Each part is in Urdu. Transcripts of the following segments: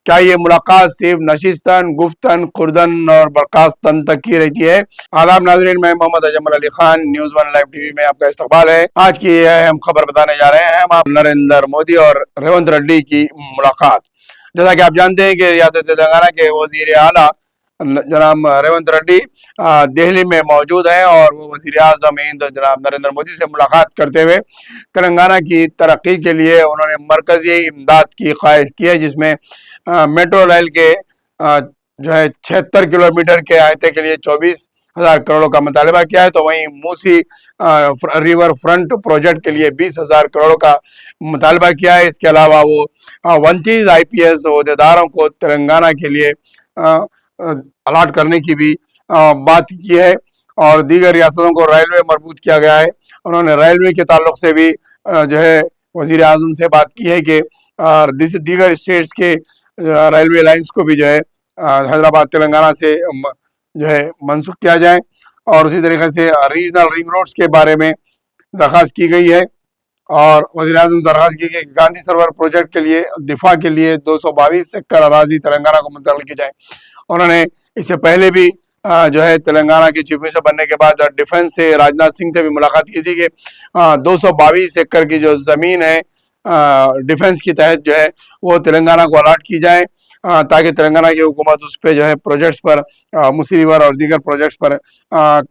کیا یہ ملاقات صرف نشستن گفتن خوردن اور برخاستن تک کی رہتی ہے؟ آداب ناظرین، میں Muhammad Ajmal Ali Khan, news one live T V میں آپ کا استقبال ہے۔ آج کی یہ اہم خبر بتانے جا رہے ہیں ہم نریندر مودی اور ریونت ریڈی کی ملاقات۔ جیسا کہ آپ جانتے ہیں کہ ریاست تلنگانہ کے وزیر اعلیٰ جناب ریونت ریڈی دہلی میں موجود ہیں اور وہ وزیر اعظم ہند جناب نریندر مودی سے ملاقات کرتے ہوئے تلنگانہ کی ترقی کے لیے انہوں نے مرکزی امداد کی خواہش کی ہے، جس میں میٹرو ریل کے جو ہے 76 کلومیٹر کے احاطے کے لیے 24,000 کروڑ کا مطالبہ کیا ہے، تو وہیں موسی ریور فرنٹ پروجیکٹ کے لیے 20,000 کروڑ کا مطالبہ کیا ہے۔ اس کے علاوہ وہ 29 IPS عہدیداروں کو تلنگانہ کے لیے الاٹ کرنے کی بھی بات کی ہے، اور دیگر ریاستوں کو ریلوے مربوط کیا گیا ہے۔ انہوں نے ریلوے کے تعلق سے بھی جو ہے وزیر اعظم سے بات کی ہے کہ دیگر اسٹیٹس کے ریلوے لائنز کو بھی جو ہے حیدرآباد تلنگانہ سے جو ہے منسوخ کیا جائے، اور اسی طریقے سے ریجنل رنگ روڈز کے بارے میں درخواست کی گئی ہے، اور وزیر اعظم درخواست کی کہ گاندھی سرور پروجیکٹ کے لیے دفاع کے لیے 222 ایکڑ اراضی تلنگانہ کو منتقل کی جائے۔ انہوں نے اس سے پہلے بھی جو ہے تلنگانہ کے چیف منسٹر بننے کے بعد ڈیفنس سے راجناتھ سنگھ سے بھی ملاقات کی تھی کہ 222 ایکڑ کی جو زمین ہے ڈیفنس کی تحت جو ہے وہ تلنگانہ کو الاٹ کی جائے، تاکہ تلنگانہ کی حکومت اس پہ جو ہے پروجیکٹس پر موسی ریور اور دیگر پروجیکٹس پر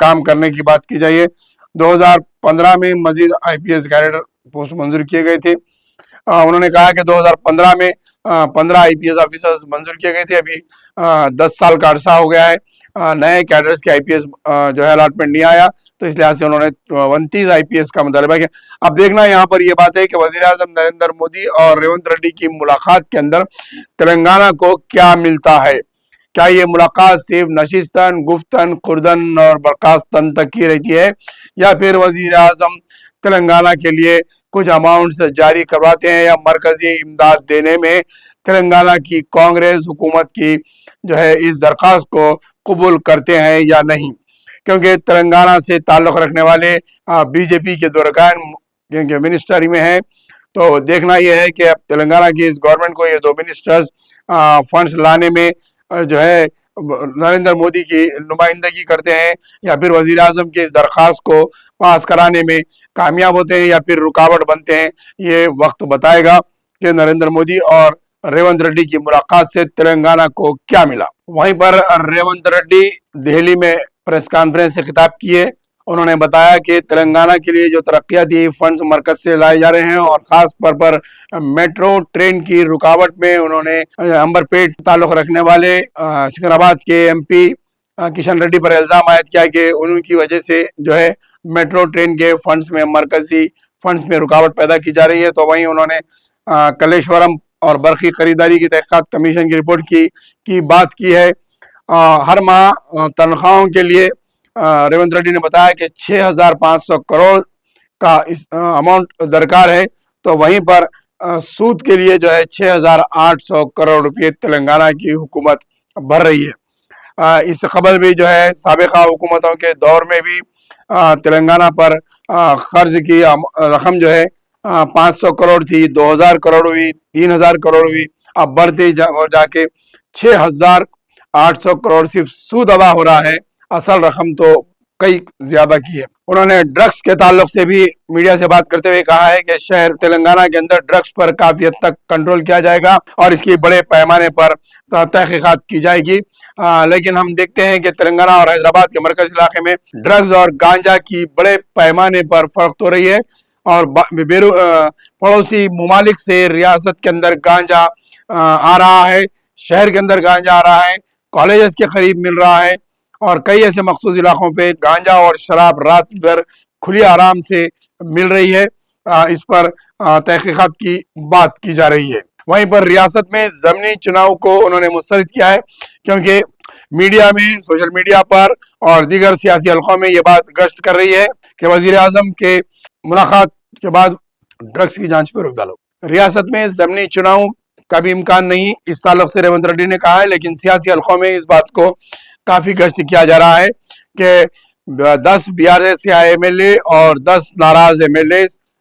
کام کرنے کی بات کی جائے۔ 2015 میں مزید IPS کیڈر پوسٹ منظور کیے گئے تھے۔ انہوں نے کہا کہ 2015 میں 15 IPS آفیسرز منظور کیے گئے تھے، ابھی 10 سال کا عرصہ ہو گیا ہے، نئے کیڈرز کے IPS جو ہے الاٹمنٹ نہیں آیا، تو اس لحاظ سے انہوں نے 29 IPS کا مطالبہ کیا۔ اب دیکھنا یہاں پر یہ بات ہے کہ وزیر اعظم نریندر مودی اور ریونت ریڈی کی ملاقات کے اندر تلنگانہ کو کیا ملتا ہے؟ کیا یہ ملاقات صرف نشستن گفتن خوردن اور برخاستن تک کی رہتی ہے، یا پھر وزیر اعظم تلنگانہ کے لیے کچھ اماؤنٹس جاری کرواتے ہیں، یا مرکزی امداد دینے میں تلنگانہ کی کانگریس حکومت کی جو ہے اس درخواست کو قبول کرتے ہیں یا نہیں؟ کیونکہ تلنگانہ سے تعلق رکھنے والے BJP کے دورکان منسٹری میں ہیں، تو دیکھنا یہ ہے کہ اب تلنگانہ کی اس گورنمنٹ کو یہ 2 منسٹرز فنڈز لانے میں جو ہے نریندر مودی کی نمائندگی کرتے ہیں، یا پھر وزیر اعظم کی اس درخواست کو پاس کرانے میں کامیاب ہوتے ہیں، یا پھر رکاوٹ بنتے ہیں۔ یہ وقت بتائے گا کہ نریندر مودی اور ریونت ریڈی کی ملاقات سے تلنگانہ کو کیا ملا۔ وہیں پر ریونت ریڈی دہلی میں پریس کانفرنس سے خطاب کیے۔ انہوں نے بتایا کہ تلنگانہ کے لیے جو ترقیاتی فنڈز مرکز سے لائے جا رہے ہیں، اور خاص طور پر میٹرو ٹرین کی رکاوٹ میں انہوں نے امبرپیٹ تعلق رکھنے والے سکندرآباد کے MP کشن ریڈی پر الزام عائد کیا کہ ان کی وجہ سے جو ہے میٹرو ٹرین کے فنڈز میں مرکزی فنڈز میں رکاوٹ پیدا کی جا رہی ہے۔ تو وہیں انہوں نے کلیشورم اور برقی خریداری کی تحقیقات کمیشن کی رپورٹ کی بات کی ہے۔ ہر ماہ تنخواہوں کے لیے ریونت ریڈی نے بتایا کہ 6,500 کروڑ کا اماؤنٹ درکار ہے، تو وہیں پر سود کے لیے جو ہے 6,800 کروڑ روپے تلنگانہ کی حکومت بھر رہی ہے۔ اس خبر بھی جو ہے سابقہ حکومتوں کے دور میں بھی تلنگانہ پر قرض کی رقم جو ہے 500 کروڑ تھی، 2,000 کروڑ ہوئی، 3,000 کروڑ ہوئی، اب بڑھتے جا کے 6,800 کروڑ صرف سود ادا ہو رہا ہے، اصل رقم تو کئی زیادہ کی ہے۔ انہوں نے ڈرگس کے تعلق سے بھی میڈیا سے بات کرتے ہوئے کہا ہے کہ شہر تلنگانہ کے اندر ڈرگس پر کافی حد تک کنٹرول کیا جائے گا، اور اس کی بڑے پیمانے پر تحقیقات کی جائے گی، لیکن ہم دیکھتے ہیں کہ تلنگانہ اور حیدرآباد کے مرکزی علاقے میں ڈرگز اور گانجا کی بڑے پیمانے پر فروخت ہو رہی ہے، اور پڑوسی ممالک سے ریاست کے اندر گانجا آ رہا ہے، شہر کے اندر گانجا آ رہا ہے، کالجز کے قریب مل رہا ہے، اور کئی ایسے مخصوص علاقوں پہ گانجا اور شراب رات بھر کھلی آرام سے مل رہی ہے۔ اس پر تحقیقات کی بات کی جا رہی ہے۔ وہیں پر ریاست میں ضمنی چناؤ کو انہوں نے مسترد کیا ہے، کیونکہ میڈیا میں سوشل میڈیا پر اور دیگر سیاسی حلقوں میں یہ بات گشت کر رہی ہے کہ وزیر اعظم کے ملاقات کے بعد ڈرگس کی جانچ پہ روک ڈالو۔ ریاست میں ضمنی چناؤ کا بھی امکان نہیں، اس تعلق سے ریونت ریڈی نے کہا ہے، لیکن سیاسی حلقوں میں اس بات کو کافی گشت کیا جا رہا ہے کہ 10 BRS MLA اور 10 ناراض MLAs